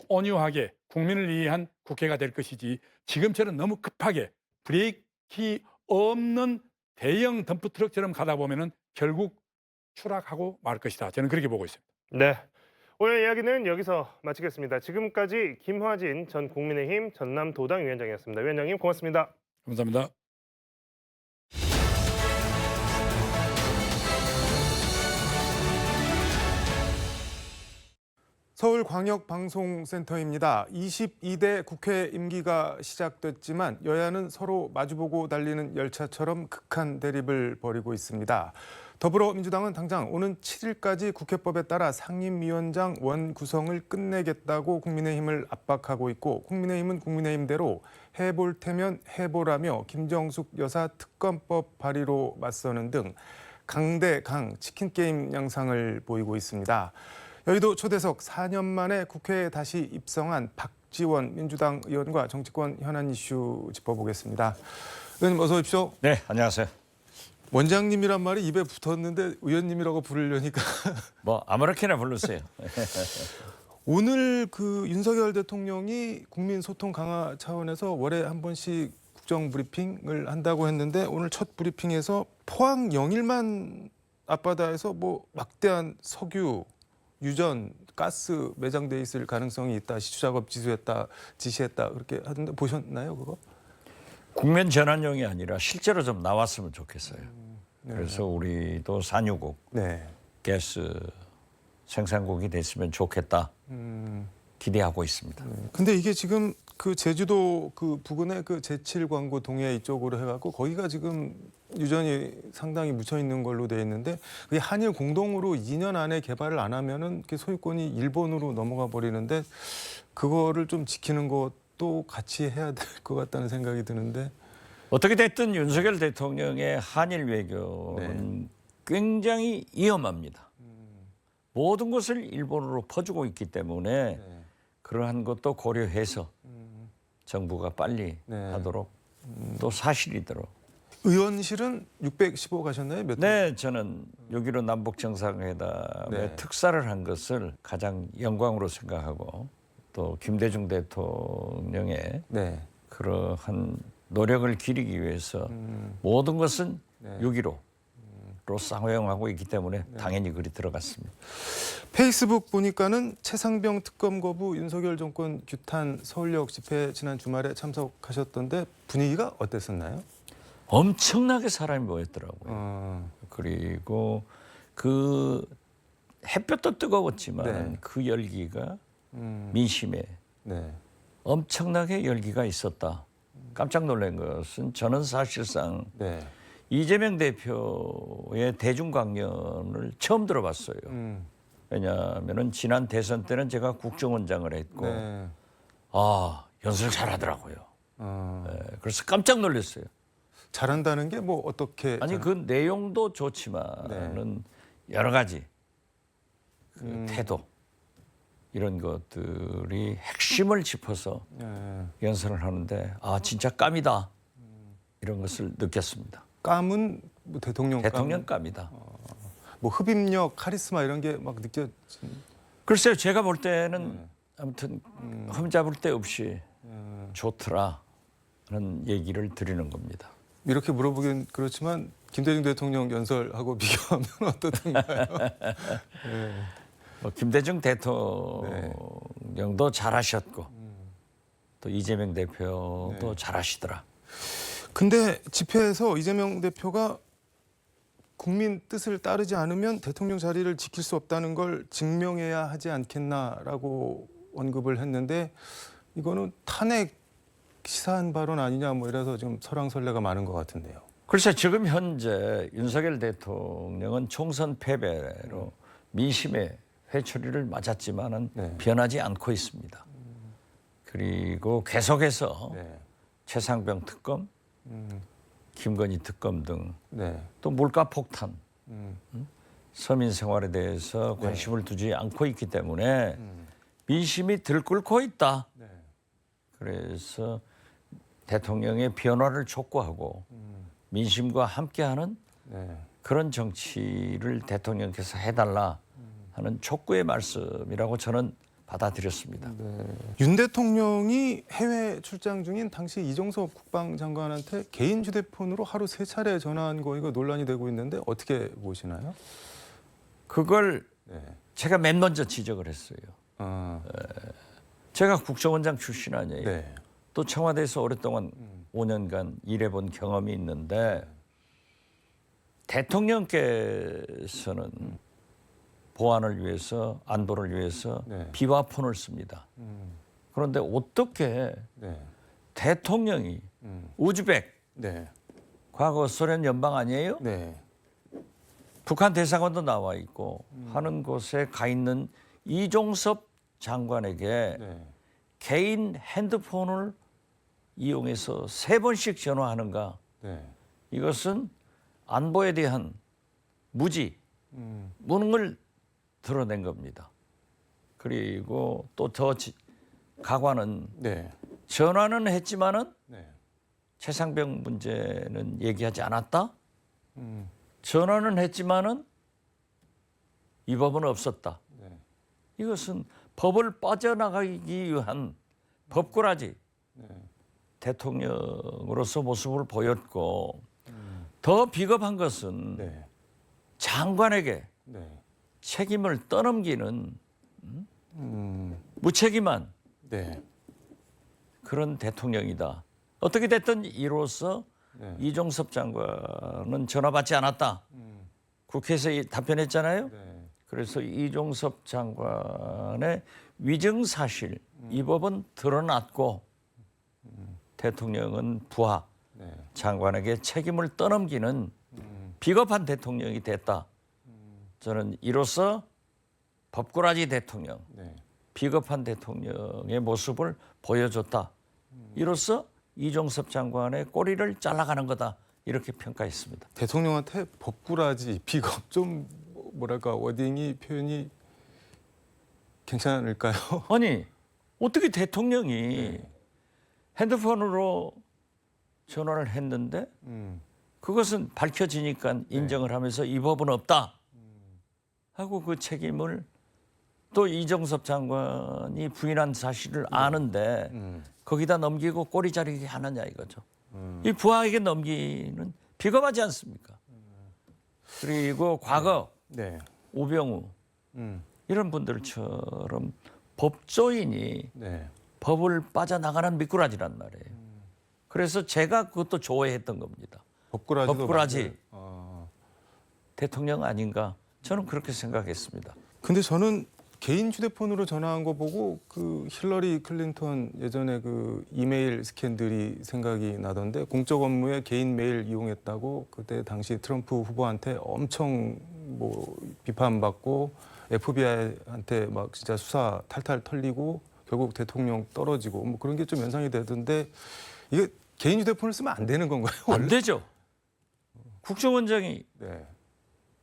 Speaker 2: 온유하게 국민을 위한 국회가 될 것이지, 지금처럼 너무 급하게 브레이크 없는 대형 덤프트럭처럼 가다 보면은 결국 추락하고 말 것이다. 저는 그렇게 보고 있습니다.
Speaker 1: 네. 오늘 이야기는 여기서 마치겠습니다. 지금까지 김화진 전 국민의힘 전남도당 위원장이었습니다. 위원장님 고맙습니다.
Speaker 2: 감사합니다.
Speaker 6: 서울광역방송센터입니다. 22대 국회 임기가 시작됐지만 여야는 서로 마주보고 달리는 열차처럼 극한 대립을 벌이고 있습니다. 더불어민주당은 당장 오는 7일까지 국회법에 따라 상임위원장 원구성을 끝내겠다고 국민의힘을 압박하고 있고, 국민의힘은 국민의힘대로 해볼 테면 해보라며 김정숙 여사 특검법 발의로 맞서는 등 강대강 치킨게임 양상을 보이고 있습니다. 여의도 초대석 4년 만에 국회에 다시 입성한 박지원 민주당 의원과 정치권 현안 이슈 짚어보겠습니다. 의원님 어서 오십시오.
Speaker 7: 네, 안녕하세요.
Speaker 6: 원장님이란 말이 입에 붙었는데 의원님이라고 부르려니까
Speaker 7: 뭐 아무렇게나 불러주세요.
Speaker 6: 오늘 그 윤석열 대통령이 국민 소통 강화 차원에서 월에 한 번씩 국정 브리핑을 한다고 했는데 오늘 첫 브리핑에서 포항 영일만 앞바다에서 뭐 막대한 석유, 유전, 가스 매장돼 있을 가능성이 있다. 시추 작업 지시했다. 그렇게 하던데 보셨나요, 그거?
Speaker 7: 국면 전환용이 아니라 실제로 좀 나왔으면 좋겠어요.
Speaker 6: 네.
Speaker 7: 그래서 우리도 산유국,
Speaker 6: 네.
Speaker 7: 가스 생산국이 됐으면 좋겠다. 기대하고 있습니다.
Speaker 6: 근데 이게 지금 그 제주도 그 부근에 그 제7 광고 동해 이쪽으로 해갖고 거기가 지금 유전이 상당히 묻혀 있는 걸로 돼 있는데, 그게 한일 공동으로 2년 안에 개발을 안 하면은 그 소유권이 일본으로 넘어가 버리는데 그거를 좀 지키는 것도 같이 해야 될 것 같다는 생각이 드는데.
Speaker 7: 어떻게 됐든 윤석열 대통령의 한일 외교는 굉장히 위험합니다. 모든 것을 일본으로 퍼주고 있기 때문에 그러한 것도 고려해서 정부가 빨리 하도록 또 사실이도록.
Speaker 6: 의원실은 615 가셨나요? 몇
Speaker 7: 네, 저는 6.15 남북 정상회담에
Speaker 6: 네.
Speaker 7: 특사를 한 것을 가장 영광으로 생각하고 또 김대중 대통령의
Speaker 6: 네.
Speaker 7: 그러한 노력을 기리기 위해서 모든 것은
Speaker 6: 네.
Speaker 7: 6.15로 쌍화용하고 있기 때문에 당연히 그리 들어갔습니다.
Speaker 6: 페이스북 보니까는 최상병 특검 거부 윤석열 정권 규탄 서울역 집회 지난 주말에 참석하셨던데 분위기가 어땠었나요?
Speaker 7: 엄청나게 사람이 모였더라고요.
Speaker 6: 어,
Speaker 7: 그리고 그 햇볕도 뜨거웠지만
Speaker 6: 네.
Speaker 7: 그 열기가
Speaker 6: 음,
Speaker 7: 민심에
Speaker 6: 네.
Speaker 7: 엄청나게 열기가 있었다. 깜짝 놀란 것은 저는 사실상
Speaker 6: 네.
Speaker 7: 이재명 대표의 대중 강연을 처음 들어봤어요. 왜냐하면은 지난 대선 때는 제가 국정원장을 했고
Speaker 6: 네.
Speaker 7: 아 연설 잘하더라고요.
Speaker 6: 어,
Speaker 7: 네, 그래서 깜짝 놀랐어요.
Speaker 6: 잘한다는 게 뭐 어떻게?
Speaker 7: 아니 그 내용도 좋지만은 여러 가지 그 태도 이런 것들이 핵심을 짚어서
Speaker 6: 네.
Speaker 7: 연설을 하는데 아 진짜 깜이다 이런 것을 느꼈습니다.
Speaker 6: 감은 뭐 대통령
Speaker 7: 대통령 깜이다.
Speaker 6: 뭐 흡입력, 카리스마 이런 게 막 느껴.
Speaker 7: 글쎄요 제가 볼 때는 아무튼 흠잡을 데 없이 좋더라 하는 얘기를 드리는 겁니다.
Speaker 6: 이렇게 물어보긴 그렇지만 김대중 대통령 연설하고 비교하면 어떻던가요? 네.
Speaker 7: 뭐 김대중 대통령도 잘하셨고 또 이재명 대표도 잘하시더라.
Speaker 6: 근데 집회에서 이재명 대표가 국민 뜻을 따르지 않으면 대통령 자리를 지킬 수 없다는 걸 증명해야 하지 않겠나라고 언급을 했는데 이거는 탄핵 시사한 발언 아니냐 뭐 이래서 지금 설왕설래가 많은 것 같은데요.
Speaker 7: 글쎄 지금 현재 윤석열 대통령은 총선 패배로 민심의 회초리를 맞았지만은
Speaker 6: 네.
Speaker 7: 변하지 않고 있습니다. 그리고 계속해서
Speaker 6: 네.
Speaker 7: 최상병 특검, 김건희 특검 등
Speaker 6: 네.
Speaker 7: 또 물가 폭탄,
Speaker 6: 음.
Speaker 7: 서민 생활에 대해서 관심을 두지 않고 있기 때문에 민심이 들끓고 있다.
Speaker 6: 네.
Speaker 7: 그래서 대통령의 변화를 촉구하고 민심과 함께하는
Speaker 6: 네.
Speaker 7: 그런 정치를 대통령께서 해달라 하는 촉구의 말씀이라고 저는 받아들였습니다.
Speaker 6: 윤 대통령이 해외 출장 중인 당시 이종섭 국방장관한테 개인 휴대폰으로 하루 3차례 전화한 거 이거 논란이 되고 있는데 어떻게 보시나요?
Speaker 7: 그걸
Speaker 6: 네.
Speaker 7: 제가 맨 먼저 지적을 했어요.
Speaker 6: 아,
Speaker 7: 제가 국정원장 출신 아니에요.
Speaker 6: 네.
Speaker 7: 또 청와대에서 오랫동안 5년간 일해본 경험이 있는데 대통령께서는 보안을 위해서 안보를 위해서
Speaker 6: 네.
Speaker 7: 비화폰을 씁니다. 그런데 어떻게
Speaker 6: 네.
Speaker 7: 대통령이 우즈벡
Speaker 6: 네.
Speaker 7: 과거 소련 연방 아니에요?
Speaker 6: 네.
Speaker 7: 북한 대사관도 나와 있고 하는 곳에 가 있는 이종섭 장관에게
Speaker 6: 네.
Speaker 7: 개인 핸드폰을 이용해서 3번씩 전화하는가?
Speaker 6: 네.
Speaker 7: 이것은 안보에 대한 무능을 드러낸 겁니다. 그리고 또 더 가관은
Speaker 6: 네.
Speaker 7: 전화는 했지만은
Speaker 6: 네.
Speaker 7: 최상병 문제는 얘기하지 않았다. 전화는 했지만은 이 법은 없었다.
Speaker 6: 네.
Speaker 7: 이것은 법을 빠져나가기 위한 법꾸라지 대통령으로서 모습을 보였고 더 비겁한 것은
Speaker 6: 네.
Speaker 7: 장관에게
Speaker 6: 네.
Speaker 7: 책임을 떠넘기는 무책임한
Speaker 6: 네.
Speaker 7: 그런 대통령이다. 어떻게 됐든 이로써
Speaker 6: 네.
Speaker 7: 이종섭 장관은 전화 받지 않았다. 국회에서 답변했잖아요.
Speaker 6: 네.
Speaker 7: 그래서 이종섭 장관의 위증 사실 이 법은 드러났고 대통령은 부하
Speaker 6: 네.
Speaker 7: 장관에게 책임을 떠넘기는 비겁한 대통령이 됐다. 저는 이로써 법꾸라지 대통령,
Speaker 6: 네.
Speaker 7: 비겁한 대통령의 모습을 보여줬다. 이로써 이종섭 장관의 꼬리를 잘라가는 거다. 이렇게 평가했습니다.
Speaker 6: 대통령한테 법꾸라지, 비겁 좀 뭐랄까 워딩이 표현이 괜찮을까요?
Speaker 7: 아니 어떻게 대통령이 핸드폰으로 전화를 했는데 그것은 밝혀지니까 인정을 하면서 이 법은 없다 하고 그 책임을 또 이정섭 장관이 부인한 사실을 아는데 거기다 넘기고 꼬리 자르기 하느냐 이거죠. 이 부하에게 넘기는 비겁하지 않습니까? 그리고 과거
Speaker 6: 네.
Speaker 7: 우병우 이런 분들처럼 법조인이
Speaker 6: 네.
Speaker 7: 법을 빠져나가는 미꾸라지란 말이에요. 그래서 제가 그것도 좋아했던 겁니다.
Speaker 6: 법꾸라지도
Speaker 7: 법꾸라지.
Speaker 6: 만들-
Speaker 7: 대통령 아닌가? 저는 그렇게 생각했습니다.
Speaker 6: 근데 저는 개인 휴대폰으로 전화한 거 보고 그 힐러리 클린턴 예전에 그 이메일 스캔들이 생각이 나던데 공적 업무에 개인 메일 이용했다고 그때 당시 트럼프 후보한테 엄청 뭐 비판받고 FBI한테 막 진짜 수사 탈탈 털리고 결국 대통령 떨어지고 뭐 그런 게 좀 연상이 되던데 이게 개인 휴대폰을 쓰면 안 되는 건가요?
Speaker 7: 안
Speaker 6: 원래?
Speaker 7: 되죠. 국정원장이
Speaker 6: 네.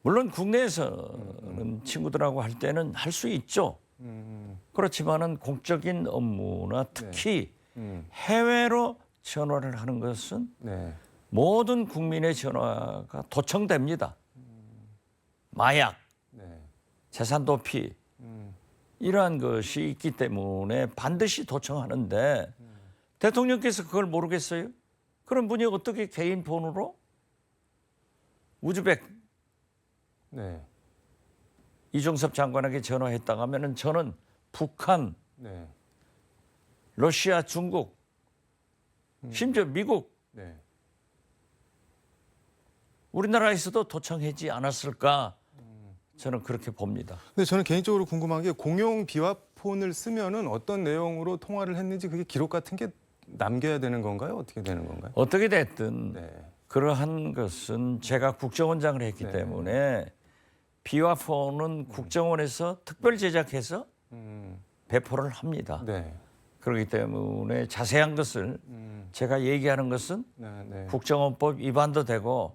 Speaker 7: 물론 국내에서는 친구들하고 할 때는 할 수 있죠. 그렇지만은 공적인 업무나 특히 해외로 전화를 하는 것은
Speaker 6: 네.
Speaker 7: 모든 국민의 전화가 도청됩니다. 마약,
Speaker 6: 네.
Speaker 7: 재산 도피 이러한 것이 있기 때문에 반드시 도청하는데 대통령께서 그걸 모르겠어요? 그런 분이 어떻게 개인 폰으로 우즈벡
Speaker 6: 네.
Speaker 7: 이종섭 장관에게 전화했다고 하면은 저는 북한,
Speaker 6: 네.
Speaker 7: 러시아, 중국, 심지어 미국,
Speaker 6: 네.
Speaker 7: 우리나라에서도 도청하지 않았을까? 저는 그렇게 봅니다.
Speaker 6: 근데 저는 개인적으로 궁금한 게 공용 비화폰을 쓰면은 어떤 내용으로 통화를 했는지 그게 기록 같은 게 남겨야 되는 건가요? 어떻게 되는 건가요?
Speaker 7: 어떻게 됐든
Speaker 6: 네.
Speaker 7: 그러한 것은 제가 국정원장을 했기
Speaker 6: 네.
Speaker 7: 때문에 비화폰은 국정원에서 특별 제작해서 배포를 합니다.
Speaker 6: 네.
Speaker 7: 그렇기 때문에 자세한 것을 제가 얘기하는 것은
Speaker 6: 네. 네.
Speaker 7: 국정원법 위반도 되고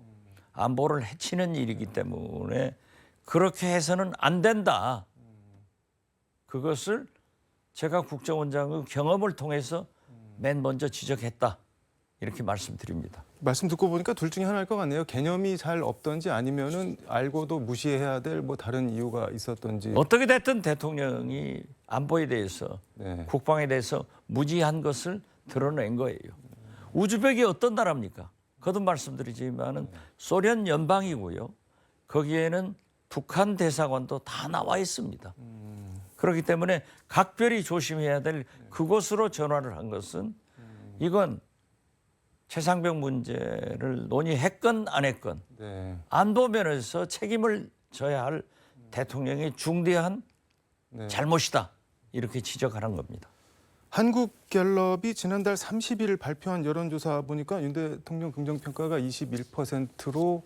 Speaker 7: 안보를 해치는 일이기 때문에 그렇게 해서는 안 된다. 그것을 제가 국정원장의 경험을 통해서 맨 먼저 지적했다. 이렇게 말씀드립니다.
Speaker 6: 말씀 듣고 보니까 둘 중에 하나일 것 같네요. 개념이 잘 없던지 아니면은 알고도 무시해야 될 뭐 다른 이유가 있었던지.
Speaker 7: 어떻게 됐든 대통령이 안보에 대해서
Speaker 6: 네.
Speaker 7: 국방에 대해서 무지한 것을 드러낸 거예요. 우즈벡이 어떤 나라입니까? 거듭 말씀드리지만은 소련 연방이고요. 거기에는 북한 대사관도 다 나와 있습니다. 그렇기 때문에 각별히 조심해야 될 그곳으로 전화를 한 것은 이건 최상병 문제를 논의했건 안 했건
Speaker 6: 네.
Speaker 7: 안보 면에서 책임을 져야 할 대통령의 중대한
Speaker 6: 네.
Speaker 7: 잘못이다. 이렇게 지적하는 겁니다.
Speaker 6: 한국갤럽이 지난달 30일 발표한 여론조사 보니까 윤 대통령 긍정평가가 21%로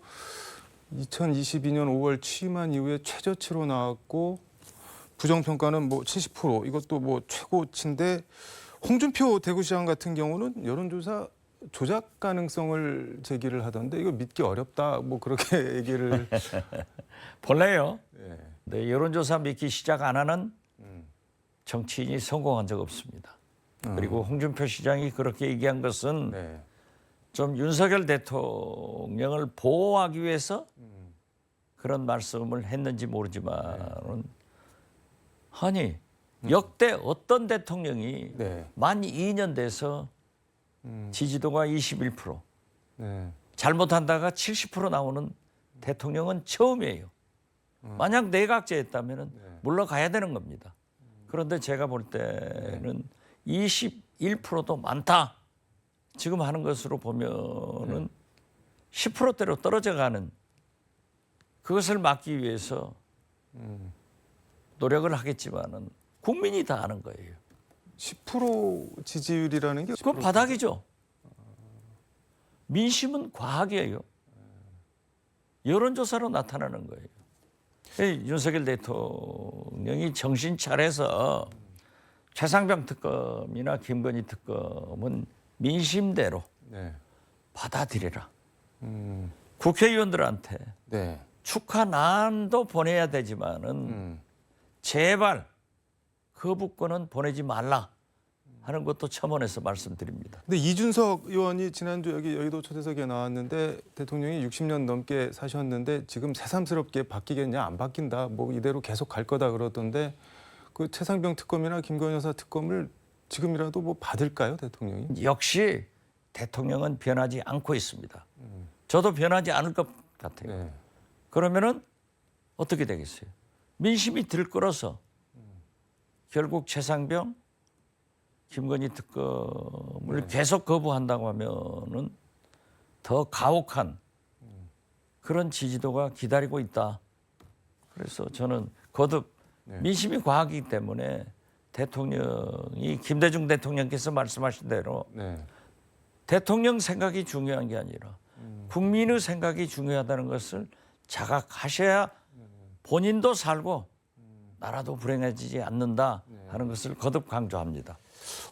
Speaker 6: 2022년 5월 취임한 이후에 최저치로 나왔고 부정평가는 뭐 70% 이것도 뭐 최고치인데 홍준표 대구시장 같은 경우는 여론조사 조작 가능성을 제기를 하던데 이거 믿기 어렵다 뭐 그렇게 얘기를
Speaker 7: 본래요.
Speaker 6: 네.
Speaker 7: 네, 여론조사 믿기 시작 안 하는 정치인이 성공한 적 없습니다. 그리고 홍준표 시장이 그렇게 얘기한 것은
Speaker 6: 네.
Speaker 7: 좀 윤석열 대통령을 보호하기 위해서 그런 말씀을 했는지 모르지만 아니 역대 어떤 대통령이
Speaker 6: 네.
Speaker 7: 만 2년 돼서 지지도가 21%
Speaker 6: 네.
Speaker 7: 잘못한다가 70% 나오는 대통령은 처음이에요. 만약 내각제였다면 물러가야 되는 겁니다. 그런데 제가 볼 때는 21%도 많다. 지금 하는 것으로 보면은 10%대로 떨어져가는 그것을 막기 위해서 노력을 하겠지만은 국민이 다 아는 거예요.
Speaker 6: 10% 지지율이라는 게
Speaker 7: 그건 바닥이죠. 민심은 과학이에요. 여론조사로 나타나는 거예요. 윤석열 대통령이 정신 차려서 최상병 특검이나 김건희 특검은 민심대로
Speaker 6: 네.
Speaker 7: 받아들여라.
Speaker 6: 음.
Speaker 7: 국회의원들한테
Speaker 6: 네.
Speaker 7: 축하난도 보내야 되지만은 제발 거부권은 보내지 말라 하는 것도 첨언해서 말씀드립니다.
Speaker 6: 근데 이준석 의원이 지난주 여기 여의도 초대석에 나왔는데 대통령이 60년 넘게 사셨는데 지금 새삼스럽게 바뀌겠냐 안 바뀐다 뭐 이대로 계속 갈 거다 그러던데 그 최상병 특검이나 김건희 여사 특검을 지금이라도 뭐 받을까요 대통령이?
Speaker 7: 역시 대통령은 변하지 않고 있습니다. 저도 변하지 않을 것 같아요.
Speaker 6: 네.
Speaker 7: 그러면은 어떻게 되겠어요? 민심이 들끓어서 결국 최상병, 김건희 특검을 계속 거부한다고 하면은 더 가혹한 그런 지지도가 기다리고 있다. 그래서 저는 거듭 민심이 과하기 때문에 대통령이 김대중 대통령께서 말씀하신 대로
Speaker 6: 네.
Speaker 7: 대통령 생각이 중요한 게 아니라 국민의 생각이 중요하다는 것을 자각하셔야 본인도 살고 나라도 불행해지지 않는다 하는 것을 거듭 강조합니다.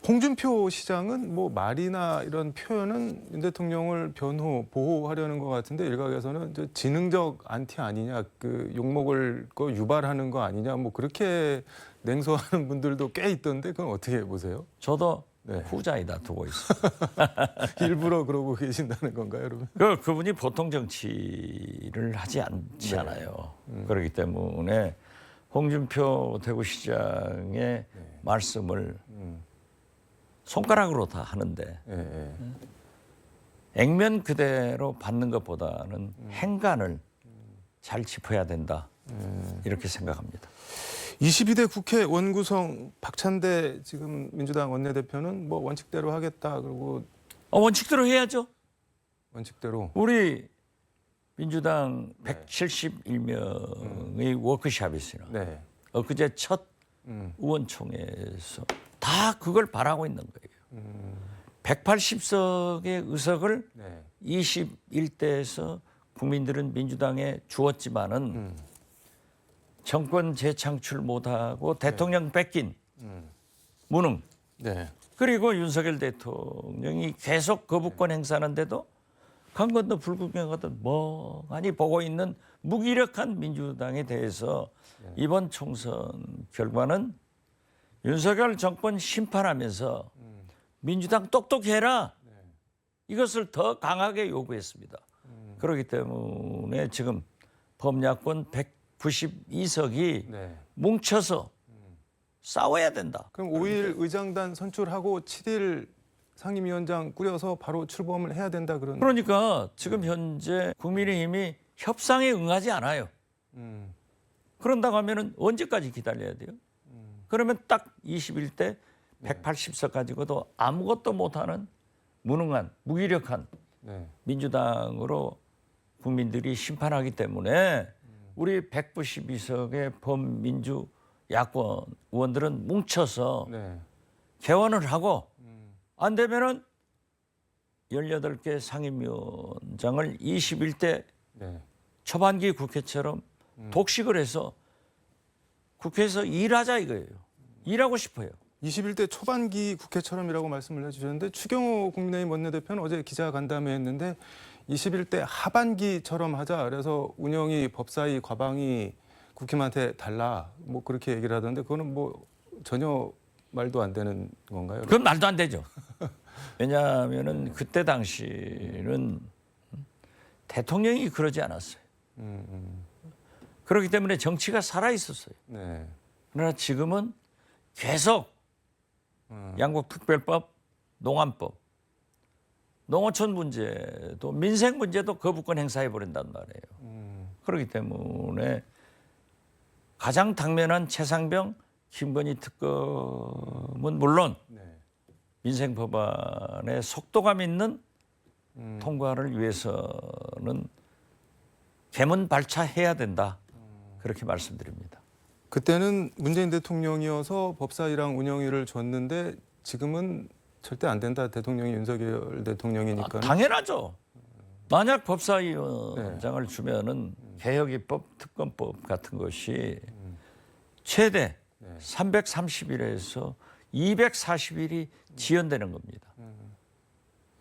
Speaker 6: 홍준표 시장은 뭐 말이나 이런 표현은 윤 대통령을 변호 보호하려는 것 같은데 일각에서는 이제 지능적 안티 아니냐, 그 욕먹을 거 유발하는 거 아니냐, 뭐 그렇게 냉소하는 분들도 꽤 있던데 그건 어떻게 보세요?
Speaker 7: 저도
Speaker 6: 네.
Speaker 7: 후자이다 두고 있습니다.
Speaker 6: 일부러 그러고 계신다는 건가요, 여러분?
Speaker 7: 그분이 보통 정치를 하지 않지
Speaker 6: 네.
Speaker 7: 않아요. 그렇기 때문에 홍준표 대구시장의 말씀을 손가락으로 다 하는데
Speaker 6: 예, 예.
Speaker 7: 액면 그대로 받는 것보다는 행간을 잘 짚어야 된다. 이렇게 생각합니다.
Speaker 6: 22대 국회 원구성 박찬대 지금 민주당 원내대표는 뭐 원칙대로 하겠다 그리고
Speaker 7: 원칙대로 해야죠.
Speaker 6: 원칙대로
Speaker 7: 우리 민주당 171명의 워크숍이 있어요.
Speaker 6: 네.
Speaker 7: 엊그제 첫 의원총회에서 다 그걸 바라고 있는 거예요. 180석의 의석을
Speaker 6: 네.
Speaker 7: 21대에서 국민들은 민주당에 주었지만은 정권 재창출 못하고 대통령 뺏긴 무능
Speaker 6: 네.
Speaker 7: 그리고 윤석열 대통령이 계속 거부권 행사하는데도 강 건너 불구경 하듯 멍하니 보고 있는 무기력한 민주당에 대해서 이번 총선 결과는 윤석열 정권 심판하면서 민주당 똑똑해라 이것을 더 강하게 요구했습니다. 그렇기 때문에 지금 범야권 192석이
Speaker 6: 네.
Speaker 7: 뭉쳐서 싸워야 된다.
Speaker 6: 그럼 5일 의장단 선출하고 7일 상임위원장 꾸려서 바로 출범을 해야 된다 그런.
Speaker 7: 그러니까 지금 현재 국민의힘이 협상에 응하지 않아요. 그런다고 하면은 언제까지 기다려야 돼요? 그러면 딱 21대 180석 가지고도 아무것도 못하는 무능한 무기력한
Speaker 6: 네.
Speaker 7: 민주당으로 국민들이 심판하기 때문에 우리 192석의 범민주 야권 의원들은 뭉쳐서
Speaker 6: 네.
Speaker 7: 개원을 하고 안 되면은 18개 상임위원장을 21대
Speaker 6: 네.
Speaker 7: 초반기 국회처럼 독식을 해서 국회에서 일하자 이거예요. 일하고 싶어요.
Speaker 6: 21대 초반기 국회처럼이라고 말씀을 해주셨는데 추경호 국민의힘 원내대표는 어제 기자간담회 했는데 21대 하반기처럼 하자. 그래서 운영이 법사위 과방이 국힘한테 달라. 뭐 그렇게 얘기를 하던데 그거는 뭐 전혀 말도 안 되는 건가요?
Speaker 7: 그건 말도 안 되죠. 왜냐하면은 그때 당시는 대통령이 그러지 않았어요. 그렇기 때문에 정치가 살아 있었어요.
Speaker 6: 네.
Speaker 7: 그러나 지금은 계속 양국특별법, 농안법, 농어촌 문제도 민생 문제도 거부권 행사해 버린단 말이에요. 그렇기 때문에 가장 당면한 최상병, 김건희 특검은 물론
Speaker 6: 네.
Speaker 7: 민생 법안의 속도감 있는 통과를 위해서는 개문 발차해야 된다. 그렇게 말씀드립니다.
Speaker 6: 그때는 문재인 대통령이어서 법사위랑 운영위를 줬는데 지금은 절대 안 된다. 대통령이 윤석열 대통령이니까.
Speaker 7: 당연하죠. 만약 법사위원장을 주면은 개혁입법, 특검법 같은 것이 최대 330일에서 240일이 지연되는 겁니다.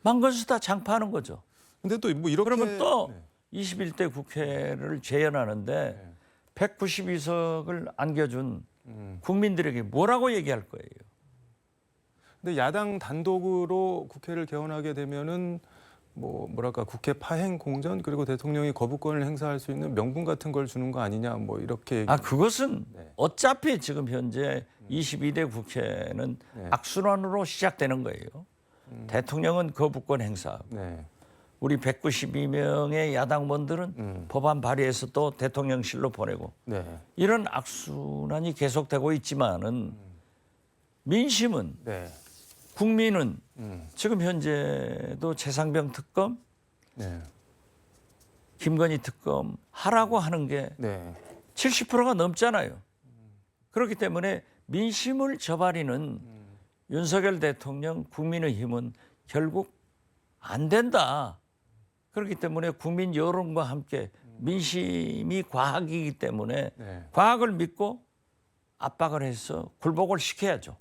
Speaker 7: 망건수다 장파하는 거죠.
Speaker 6: 근데 또 뭐 이렇게
Speaker 7: 그러면 또
Speaker 6: 네.
Speaker 7: 21대 국회를 재연하는데 192석을 안겨준 국민들에게 뭐라고 얘기할 거예요?
Speaker 6: 근데 야당 단독으로 국회를 개원하게 되면은 뭐랄까 국회 파행 공전 그리고 대통령이 거부권을 행사할 수 있는 명분 같은 걸 주는 거 아니냐 뭐 이렇게
Speaker 7: 그것은
Speaker 6: 네.
Speaker 7: 어차피 지금 현재 22대 국회는
Speaker 6: 네.
Speaker 7: 악순환으로 시작되는 거예요. 대통령은 거부권 행사하고
Speaker 6: 네.
Speaker 7: 우리 192명의 야당원들은 법안 발의해서 또 대통령실로 보내고
Speaker 6: 네.
Speaker 7: 이런 악순환이 계속되고 있지만은 민심은
Speaker 6: 네.
Speaker 7: 국민은 지금 현재도 최상병 특검,
Speaker 6: 네.
Speaker 7: 김건희 특검 하라고 하는 게
Speaker 6: 네.
Speaker 7: 70%가 넘잖아요. 그렇기 때문에 민심을 저버리는 윤석열 대통령 국민의힘은 결국 안 된다. 그렇기 때문에 국민 여론과 함께 민심이 과학이기 때문에
Speaker 6: 네.
Speaker 7: 과학을 믿고 압박을 해서 굴복을 시켜야죠.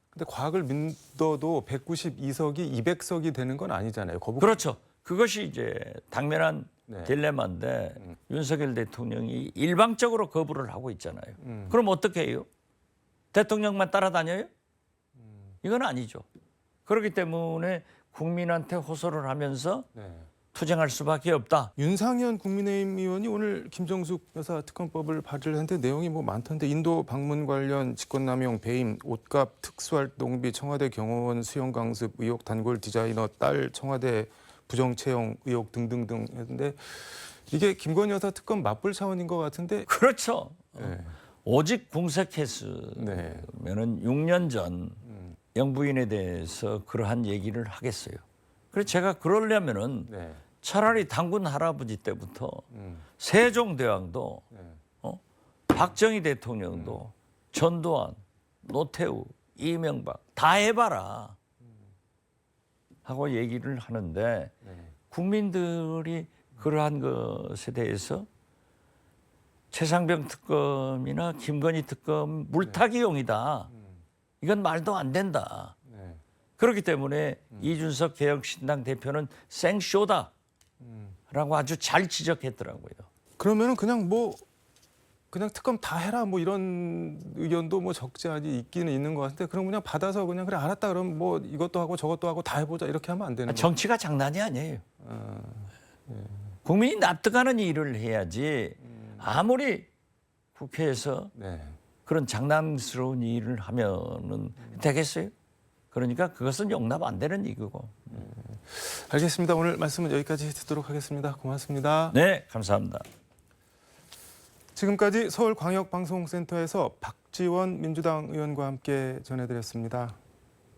Speaker 6: 근데 과학을 믿어도 192석이 200석이 되는 건 아니잖아요.
Speaker 7: 그렇죠. 그것이 이제 당면한
Speaker 6: 네.
Speaker 7: 딜레마인데 윤석열 대통령이 일방적으로 거부를 하고 있잖아요. 그럼 어떻게 해요? 대통령만 따라다녀요? 이건 아니죠. 그렇기 때문에 국민한테 호소를 하면서
Speaker 6: 네.
Speaker 7: 투쟁할 수밖에 없다.
Speaker 6: 윤상현 국민의힘 의원이 오늘 김정숙 여사 특검법을 발의를 했는데 내용이 뭐 많던데 인도 방문 관련 직권남용 배임, 옷값 특수활동비, 청와대 경호원 수용 강습 의혹, 단골 디자이너 딸 청와대 부정 채용 의혹 등등등 했는데 이게 김건희 여사 특검 맞불 차원인 것 같은데.
Speaker 7: 그렇죠.
Speaker 6: 네.
Speaker 7: 오직 궁색했으면은
Speaker 6: 네.
Speaker 7: 6년 전 영부인에 대해서 그러한 얘기를 하겠어요. 그래서 제가 그러려면은
Speaker 6: 네.
Speaker 7: 차라리 당군 할아버지 때부터 세종대왕도 박정희 대통령도 전두환, 노태우, 이명박 다 해봐라 하고 얘기를 하는데 국민들이 그러한 것에 대해서 최상병 특검이나 김건희 특검 물타기용이다. 이건 말도 안 된다.
Speaker 6: 네.
Speaker 7: 그렇기 때문에 이준석 개혁신당 대표는 생쇼다 라고 아주 잘 지적했더라고요.
Speaker 6: 그러면은 그냥 특검 다 해라 뭐 이런 의견도 뭐 적지 않이 있기는 있는 것 같은데 그럼 그냥 받아서 그냥 그래 알았다 그러면 뭐 이것도 하고 저것도 하고 다 해보자 이렇게 하면 안 되는 거예요?
Speaker 7: 정치가 장난이 아니에요. 국민이 납득하는 일을 해야지 아무리 국회에서
Speaker 6: 네.
Speaker 7: 그런 장난스러운 일을 하면은 되겠어요? 그러니까 그것은 용납 안 되는 얘기고.
Speaker 6: 알겠습니다. 오늘 말씀은 여기까지 듣도록 하겠습니다. 고맙습니다.
Speaker 7: 네, 감사합니다.
Speaker 6: 지금까지 서울광역방송센터에서 박지원 민주당 의원과 함께 전해드렸습니다.